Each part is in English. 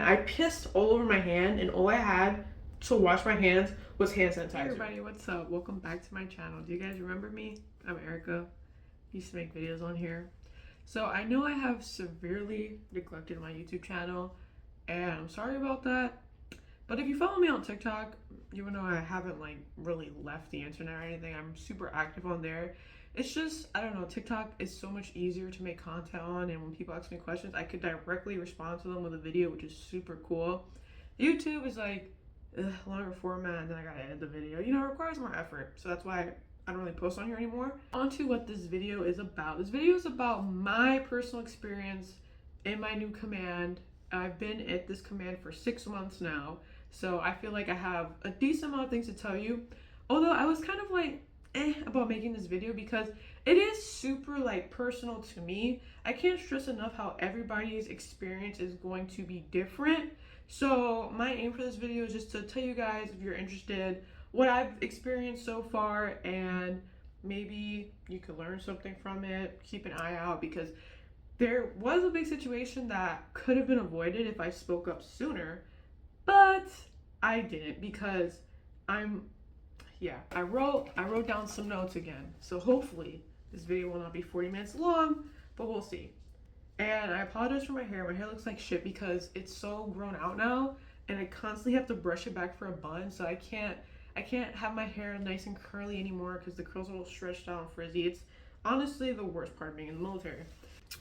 I pissed all over my hand, and all I had to wash my hands was hand sanitizer. Hey everybody, what's up? Welcome back to my channel. Do you guys remember me? I'm Erica. Used to make videos on here. So I know I have severely neglected my YouTube channel, and I'm sorry about that. But if you follow me on TikTok, you will know I haven't like really left the internet or anything. I'm super active on there. It's just, I don't know, TikTok is so much easier to make content on, and when people ask me questions, I could directly respond to them with a video, which is super cool. YouTube is like longer format, and then I gotta edit the video. You know, it requires more effort, so that's why I don't really post on here anymore. On to what this video is about. This video is about my personal experience in my new command. I've been at this command for 6 months now, so I feel like I have a decent amount of things to tell you. Although I was kind of like about making this video because it is super like personal to me. I can't stress enough how everybody's experience is going to be different. So my aim for this video is just to tell you guys, if you're interested, what I've experienced so far, and maybe you could learn something from it. Keep an eye out, because there was a big situation that could have been avoided if I spoke up sooner, but I didn't, because I wrote down some notes again. So hopefully this video will not be 40 minutes long, but we'll see. And I apologize for my hair. My hair looks like shit because it's so grown out now, and I constantly have to brush it back for a bun, so I can't have my hair nice and curly anymore because the curls are all stretched out and frizzy. It's honestly the worst part of being in the military.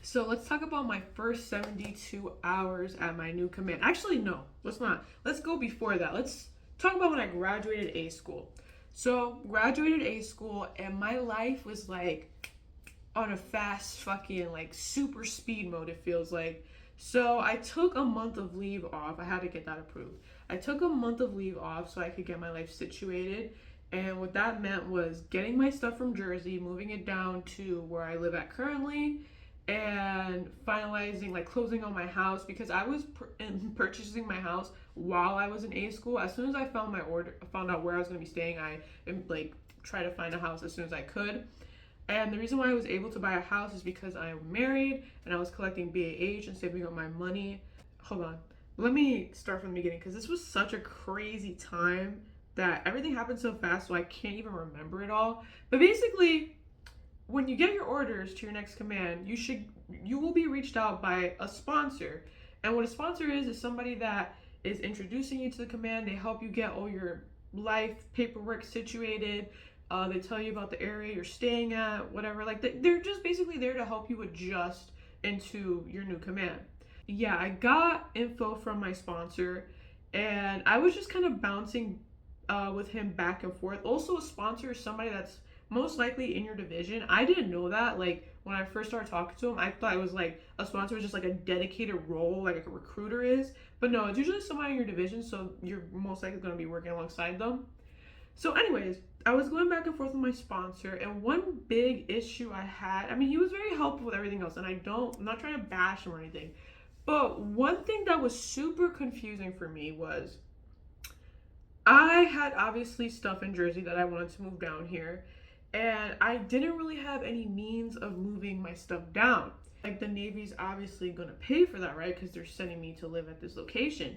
So let's talk about my first 72 hours at my new command. Actually, no, let's not. Let's go before that. Let's talk about when I graduated A school. So graduated A school, and my life was like on a fast fucking like super speed mode, it feels like. So I took a month of leave off. I had to get that approved. I took a month of leave off so I could get my life situated. And what that meant was getting my stuff from Jersey, moving it down to where I live at currently, and finalizing, like closing on my house, because I was purchasing my house while I was in A school. As soon as I found out where I was going to be staying, I like try to find a house as soon as I could. And the reason why I was able to buy a house is because I'm married and I was collecting BAH and saving up my money. Hold on, let me start from the beginning, because this was such a crazy time that everything happened so fast, so I can't even remember it all. But basically, when you get your orders to your next command, you will be reached out by a sponsor. And what a sponsor is somebody that is introducing you to the command. They help you get all your life paperwork situated. They tell you about the area you're staying at, whatever. Like they're just basically there to help you adjust into your new command. Yeah, I got info from my sponsor, and I was just kind of bouncing with him back and forth. Also, a sponsor is somebody that's most likely in your division. I didn't know that. Like when I first started talking to him, I thought it was like a sponsor was just like a dedicated role, like a recruiter is. But no, it's usually somebody in your division, so you're most likely going to be working alongside them. So anyways, I was going back and forth with my sponsor, and one big issue I had, I mean, he was very helpful with everything else, and I'm not trying to bash him or anything, but one thing that was super confusing for me was I had obviously stuff in Jersey that I wanted to move down here, and I didn't really have any means of moving my stuff down. Like, the Navy's obviously gonna pay for that, right? Because they're sending me to live at this location.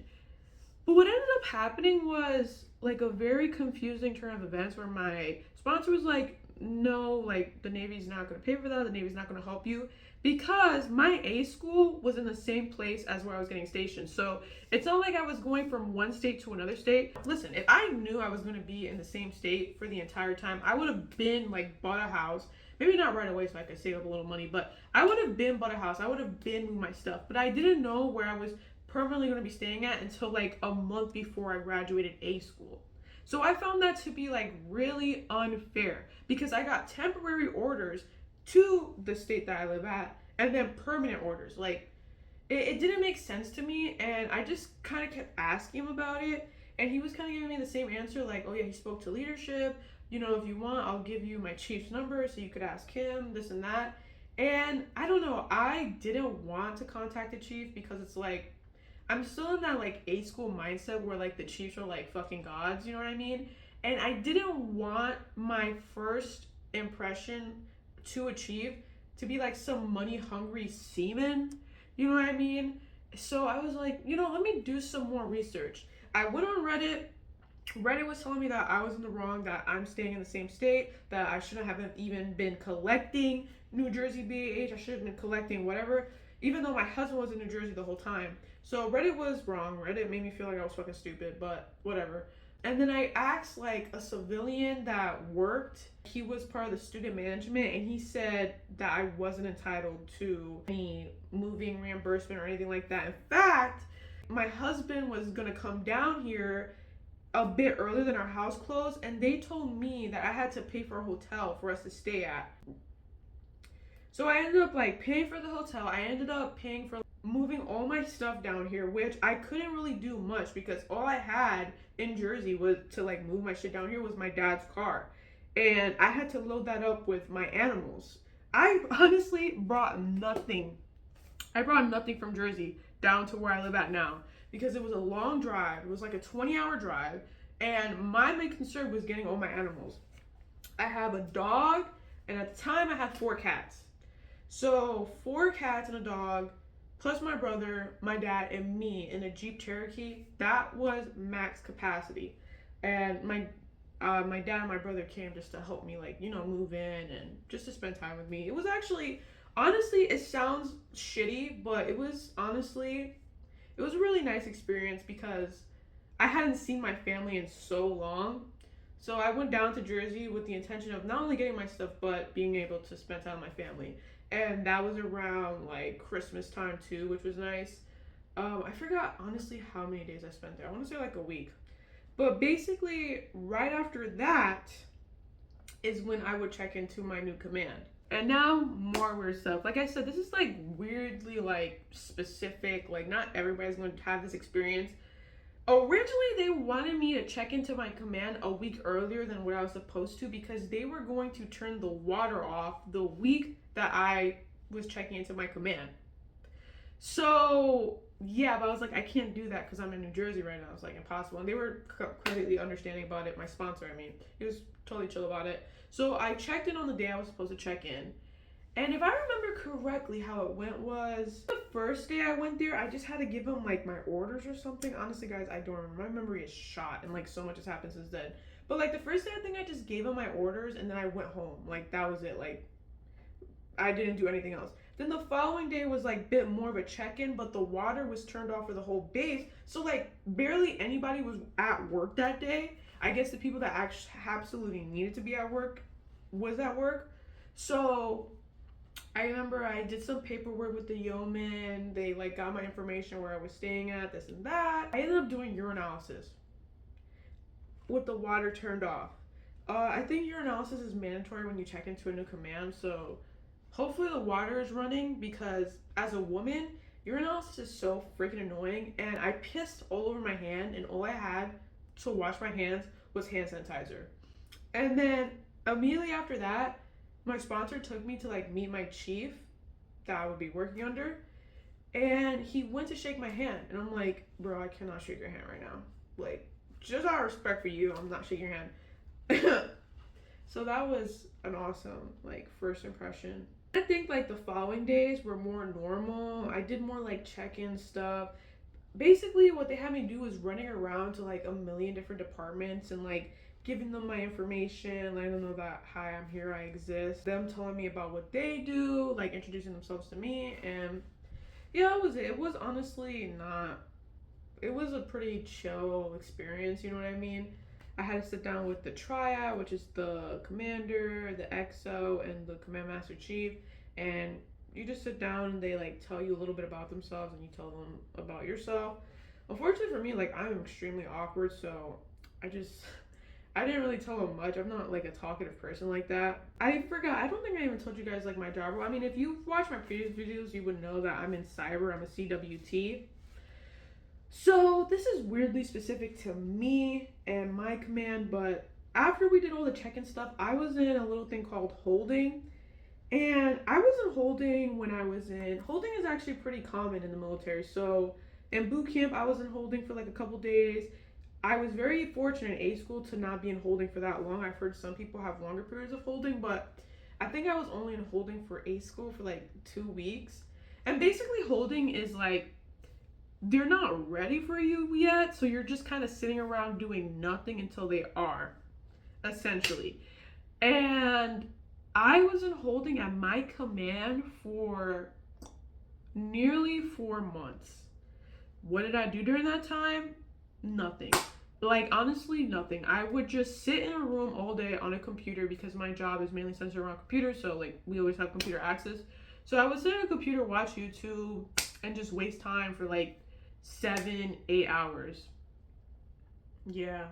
But what ended up happening was like a very confusing turn of events where my sponsor was like, no, like the Navy's not going to pay for that. The Navy's not going to help you, because my A school was in the same place as where I was getting stationed. So it's not like I was going from one state to another state. Listen, if I knew I was going to be in the same state for the entire time, I would have been like bought a house. Maybe not right away so I could save up a little money, but I would have been bought a house. I would have been moved my stuff. But I didn't know where I was permanently going to be staying at until like a month before I graduated A school. So I found that to be like really unfair, because I got temporary orders to the state that I live at and then permanent orders. Like it didn't make sense to me, and I just kind of kept asking him about it, and he was kind of giving me the same answer, like, oh yeah, he spoke to leadership, you know, if you want I'll give you my chief's number so you could ask him this and that. And I don't know, I didn't want to contact the chief because it's like I'm still in that like A school mindset where like the chiefs are like fucking gods, you know what I mean? And I didn't want my first impression to a chief to be like some money hungry seaman, you know what I mean? So I was like, let me do some more research. I went on Reddit. Reddit was telling me that I was in the wrong, that I'm staying in the same state, that I shouldn't have even been collecting New Jersey BAH. I should have been collecting whatever, even though my husband was in New Jersey the whole time. So Reddit was wrong. Reddit made me feel like I was fucking stupid, but whatever. And then I asked like a civilian that worked. He was part of the student management, and he said that I wasn't entitled to any moving reimbursement or anything like that. In fact, my husband was gonna come down here a bit earlier than our house closed, and they told me that I had to pay for a hotel for us to stay at. So I ended up like paying for the hotel. I ended up paying for moving all my stuff down here, which I couldn't really do much because all I had in Jersey was to like move my shit down here was my dad's car. And I had to load that up with my animals. I honestly brought nothing. I brought nothing from Jersey down to where I live at now because it was a long drive. It was like a 20-hour drive, and my main concern was getting all my animals. I have a dog, and at the time I had 4 cats. So 4 cats and a dog, plus my brother, my dad, and me in a Jeep Cherokee. That was max capacity, and my dad and my brother came just to help me, like, move in and just to spend time with me. It was actually, honestly, it sounds shitty, but it was it was a really nice experience because I hadn't seen my family in so long. So I went down to Jersey with the intention of not only getting my stuff, but being able to spend time with my family. And that was around like Christmas time too, which was nice. I forgot honestly how many days I spent there. I want to say like a week. But basically, right after that is when I would check into my new command. And now more weird stuff. Like I said, this is like weirdly like specific. Like not everybody's going to have this experience. Originally, they wanted me to check into my command a week earlier than what I was supposed to because they were going to turn the water off the week that I was checking into my command. So yeah, but I was like, I can't do that because I'm in New Jersey right now. It's like impossible. And they were completely understanding about it. My sponsor, I mean, he was totally chill about it. So I checked in on the day I was supposed to check in. And if I remember correctly, how it went was the first day I went there, I just had to give them like my orders or something. Honestly, guys, I don't remember. My memory is shot, and like so much has happened since then. But like the first day, I think I just gave them my orders and then I went home. Like that was it. Like I didn't do anything else. Then the following day was like a bit more of a check-in, but the water was turned off for the whole base. So like barely anybody was at work that day. I guess the people that actually absolutely needed to be at work was at work. So I remember I did some paperwork with the yeoman. They like got my information where I was staying at, this and that. I ended up doing urinalysis with the water turned off. I think urinalysis is mandatory when you check into a new command, so hopefully the water is running because as a woman, urinalysis is so freaking annoying, and I pissed all over my hand, and all I had to wash my hands was hand sanitizer. And then immediately after that, my sponsor took me to like meet my chief that I would be working under, and he went to shake my hand, and I'm like, bro, I cannot shake your hand right now. Like, just out of respect for you, I'm not shaking your hand. So that was an awesome like first impression. I think like the following days were more normal. I did more like check-in stuff. Basically what they had me do was running around to like a million different departments and like giving them my information, letting them know that hi, I'm here, I exist. Them telling me about what they do, like introducing themselves to me, and yeah, that was it. It was honestly not. It was a pretty chill experience. You know what I mean? I had to sit down with the triad, which is the commander, the XO, and the command master chief, and you just sit down and they like tell you a little bit about themselves and you tell them about yourself. Unfortunately for me, like I'm extremely awkward, so I didn't really tell them much. I'm not like a talkative person like that. I forgot. I don't think I even told you guys like my job role. I mean, if you've watched my previous videos, you would know that I'm in cyber. I'm a CWT. So this is weirdly specific to me and my command, but after we did all the check-in stuff, I was in a little thing called holding. And I wasn't holding when I was in. Holding is actually pretty common in the military. So in boot camp, I was in holding for like a couple days. I was very fortunate in A school to not be in holding for that long. I've heard some people have longer periods of holding, but I think I was only in holding for A school for like 2 weeks. And basically, holding is like they're not ready for you yet, so you're just kind of sitting around doing nothing until they are, essentially. And I was in holding at my command for nearly 4 months. What did I do during that time? Nothing. Like, honestly, nothing. I would just sit in a room all day on a computer because my job is mainly centered around computers, so like we always have computer access. So I would sit on a computer, watch YouTube, and just waste time for like 7, 8 hours. Yeah.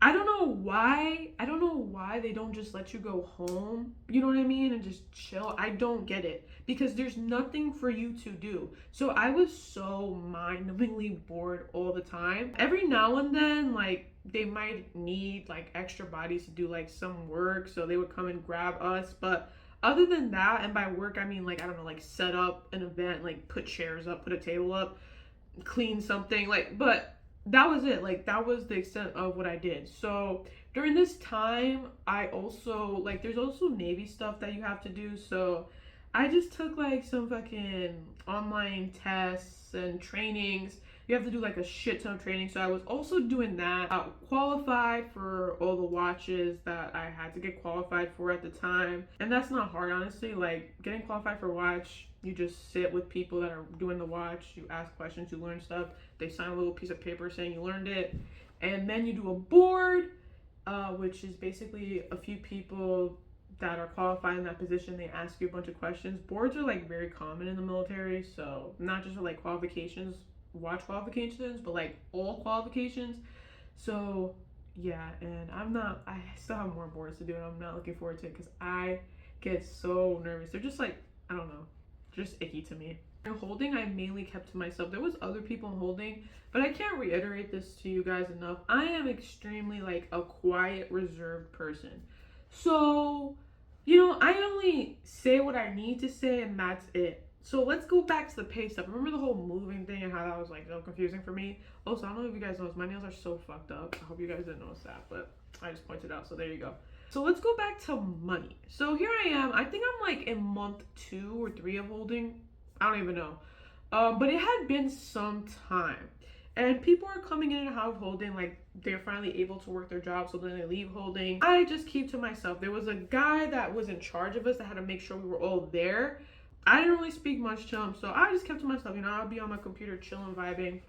I don't know why. I don't know why they don't just let you go home. You know what I mean? And just chill. I don't get it because there's nothing for you to do. So I was so mind-numbingly bored all the time. Every now and then, like they might need like extra bodies to do like some work, so they would come and grab us. But other than that, and by work I mean like I don't know, like set up an event, like put chairs up, put a table up, clean something, like but that was it. Like that was the extent of what I did. So during this time I also like there's also Navy stuff that you have to do. So I just took like some fucking online tests and trainings. You have to do like a shit ton of training. So I was also doing that. I qualified for all the watches that I had to get qualified for at the time. And that's not hard, honestly. Like getting qualified for a watch, you just sit with people that are doing the watch, you ask questions, you learn stuff. They sign a little piece of paper saying you learned it. And then you do a board, which is basically a few people that are qualified in that position. They ask you a bunch of questions. Boards are like very common in the military, so not just for like qualifications, watch qualifications, but like all qualifications. So yeah, and I still have more boards to do, and I'm not looking forward to it because I get so nervous. They're just like, I don't know, just icky to me. In holding, I mainly kept to myself. There was other people in holding, but I can't reiterate this to you guys enough. I am extremely like a quiet, reserved person. So, I only say what I need to say and that's it. So let's go back to the pay stuff. Remember the whole moving thing and how that was like so confusing for me? Also, I don't know if you guys noticed, my nails are so fucked up. I hope you guys didn't notice that, but I just pointed out, so there you go. So let's go back to money. So here I am. I think I'm like in month 2 or 3 of holding. I don't even know. But it had been some time. And people are coming in and out of holding, like they're finally able to work their job, so then they leave holding. I just keep to myself. There was a guy that was in charge of us that had to make sure we were all there. I didn't really speak much to him, so I just kept to myself. I'd be on my computer chilling, vibing.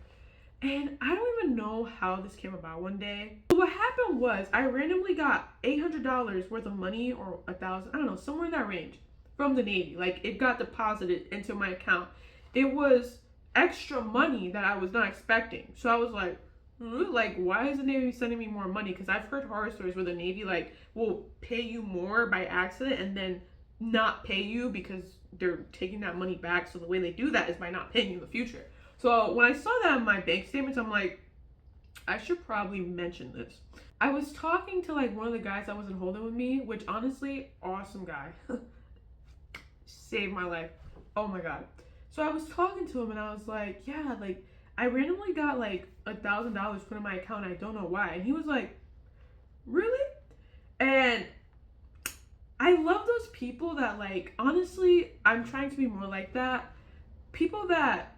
And I don't even know how this came about one day. So what happened was I randomly got $800 worth of money, or 1,000, I don't know, somewhere in that range, from the Navy. Like it got deposited into my account. It was extra money that I was not expecting. So I was like, why is the Navy sending me more money? Because I've heard horror stories where the Navy like will pay you more by accident and then not pay you because they're taking that money back. So the way they do that is by not paying you in the future. So when I saw that in my bank statements, I'm like, I should probably mention this. I was talking to like one of the guys that wasn't holding with me, which honestly, awesome guy. Saved my life. Oh my God. So I was talking to him and I was like, yeah, like I randomly got like $1,000 put in my account. I don't know why. And he was like, really? And I love those people that like, honestly, I'm trying to be more like that. People that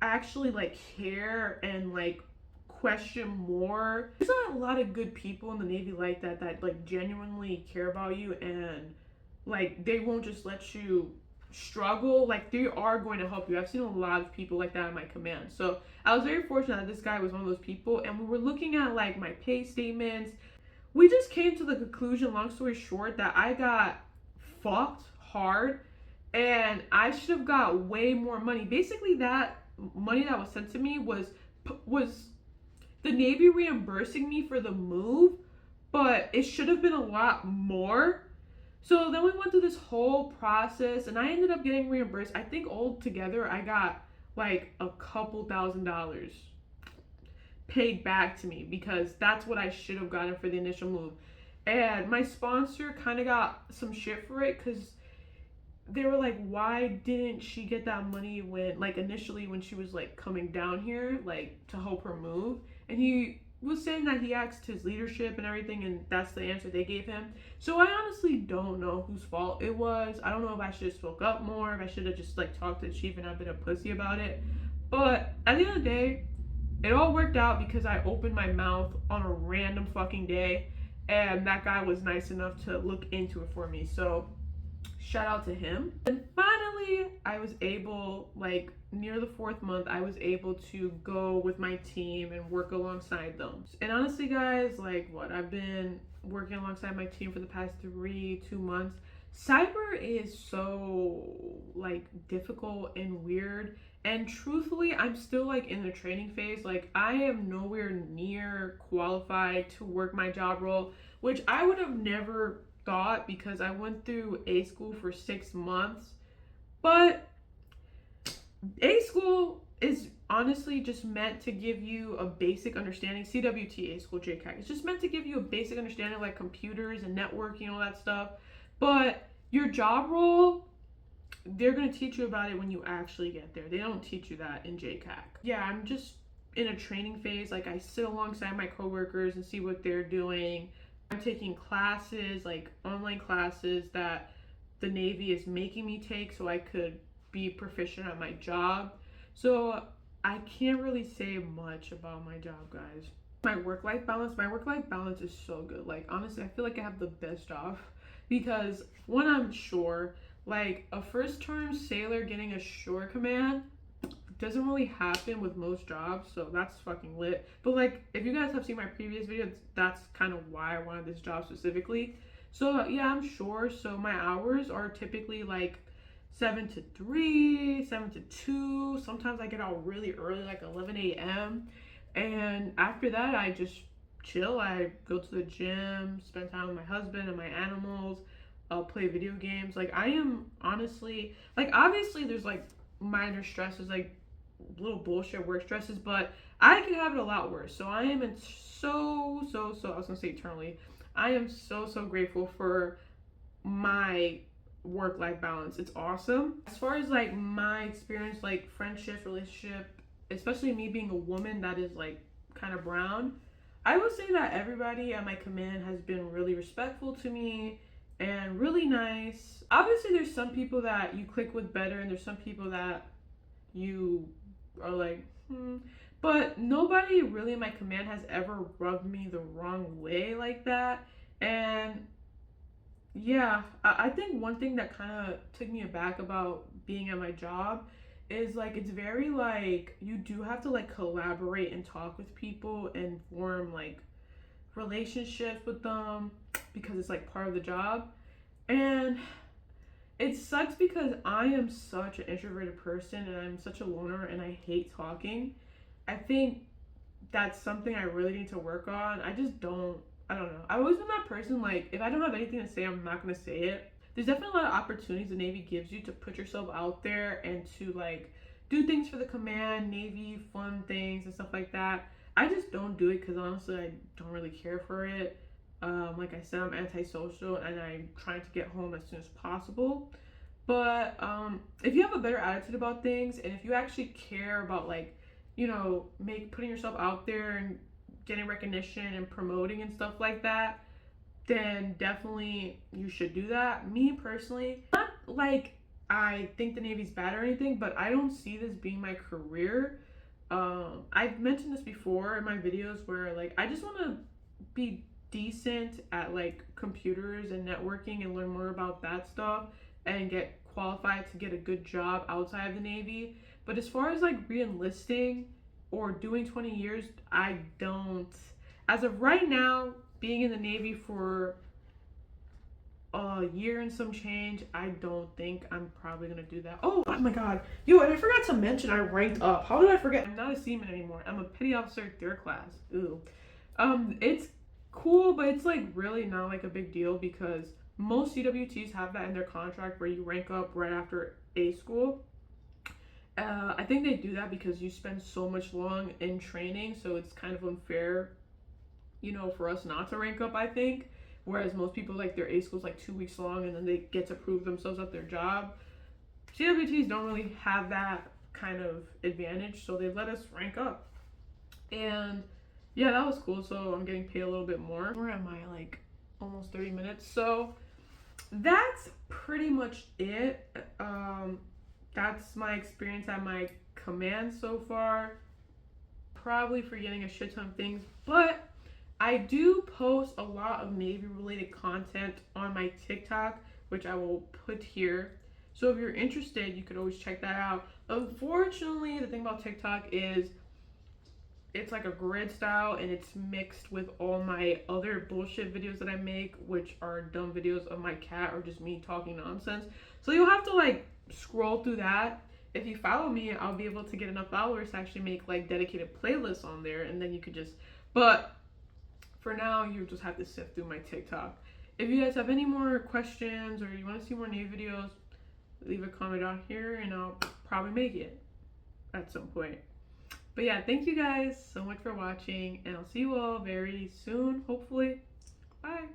actually like care and like question more. There's not a lot of good people in the Navy like that like genuinely care about you and like they won't just let you struggle. Like they are going to help you. I've seen a lot of people like that in my command. So I was very fortunate that this guy was one of those people, and we were looking at like my pay statements. We just came to the conclusion, long story short, that I got fucked hard and I should have got way more money. Basically that money that was sent to me was the Navy reimbursing me for the move, but it should have been a lot more. So then we went through this whole process and I ended up getting reimbursed. I think altogether I got like a couple $1,000s paid back to me because that's what I should have gotten for the initial move. And my sponsor kind of got some shit for it because they were like, why didn't she get that money when, like, initially when she was like coming down here, like to help her move? And he was saying that he asked his leadership and everything, and that's the answer they gave him. So I honestly don't know whose fault it was. I don't know if I should have spoke up more, if I should have just like talked to the chief and not been a pussy about it. But at the end of the day, it all worked out because I opened my mouth on a random fucking day, and that guy was nice enough to look into it for me. So shout out to him. And finally, I was able, like near the 4th month, I was able to go with my team and work alongside them. And honestly, guys, like what I've been working alongside my team for the past 2 months. Cyber is so like difficult and weird. And truthfully, I'm still like in the training phase. Like I am nowhere near qualified to work my job role, which I would have never thought because I went through A school for 6 months. But A school is honestly just meant to give you a basic understanding. CWT A school JCAC. It's just meant to give you a basic understanding of like computers and networking and all that stuff. But your job role, they're going to teach you about it when you actually get there. They don't teach you that in JCAC. Yeah, I'm just in a training phase. Like I sit alongside my coworkers and see what they're doing. I'm taking classes, like online classes that the Navy is making me take so I could be proficient at my job. So I can't really say much about my job, guys. My work-life balance is so good. Like honestly, I feel like I have the best job because when I'm shore, like a first term sailor getting a shore command doesn't really happen with most jobs, so that's fucking lit. But like if you guys have seen my previous videos, that's kind of why I wanted this job specifically. So yeah, I'm sure. So my hours are typically like 7 to 3, 7 to 2. Sometimes I get out really early, like 11 a.m. And after that, I just chill. I go to the gym, spend time with my husband and my animals, play video games. Like I am honestly, like obviously there's like minor stresses, like little bullshit work stresses, but I could have it a lot worse. So I am in I was gonna say eternally. I am so grateful for my work-life balance. It's awesome. As far as like my experience, like friendships, relationship, especially me being a woman that is like kind of brown, I would say that everybody at my command has been really respectful to me and really nice. Obviously there's some people that you click with better and there's some people that you are like, but nobody really in my command has ever rubbed me the wrong way like that. And yeah, I think one thing that kind of took me aback about being at my job is like it's very like you do have to like collaborate and talk with people and form like relationships with them because it's like part of the job. And it sucks because I am such an introverted person and I'm such a loner and I hate talking. I think that's something I really need to work on. I don't know. I've always been that person, like, if I don't have anything to say, I'm not going to say it. There's definitely a lot of opportunities the Navy gives you to put yourself out there and to, like, do things for the command, Navy, fun things and stuff like that. I just don't do it because, honestly, I don't really care for it. Like I said, I'm antisocial and I'm trying to get home as soon as possible. But if you have a better attitude about things and if you actually care about, like, putting yourself out there and getting recognition and promoting and stuff like that, then definitely you should do that. Me personally, not like I think the Navy's bad or anything, but I don't see this being my career. I've mentioned this before in my videos where like I just want to be decent at like computers and networking and learn more about that stuff and get qualified to get a good job outside of the Navy. But as far as like re-enlisting or doing 20 years, I don't. As of right now, being in the Navy for a year and some change, I don't think I'm probably gonna do that. Oh my god. Yo, and I forgot to mention I ranked up. How did I forget? I'm not a seaman anymore. I'm a petty officer 3rd class. Ooh. It's cool, but it's like really not like a big deal because most CWTs have that in their contract where you rank up right after A school. I think they do that because you spend so much long in training, so it's kind of unfair, for us not to rank up, I think. Whereas most people, like, their A school's like 2 weeks long and then they get to prove themselves at their job. CWTs don't really have that kind of advantage, so they let us rank up. And yeah, that was cool. So I'm getting paid a little bit more. Where am I? Like almost 30 minutes. So that's pretty much it. That's my experience at my commands so far. Probably forgetting a shit ton of things, but I do post a lot of Navy related content on my TikTok, which I will put here. So if you're interested, you could always check that out. Unfortunately, the thing about TikTok is it's like a grid style and it's mixed with all my other bullshit videos that I make, which are dumb videos of my cat or just me talking nonsense. So you'll have to like scroll through that. If you follow me, I'll be able to get enough followers to actually make like dedicated playlists on there, and then you could just, but for now, you just have to sift through my TikTok. If you guys have any more questions or you want to see more new videos, leave a comment down here and I'll probably make it at some point. But yeah, thank you guys so much for watching, and I'll see you all very soon, hopefully. Bye.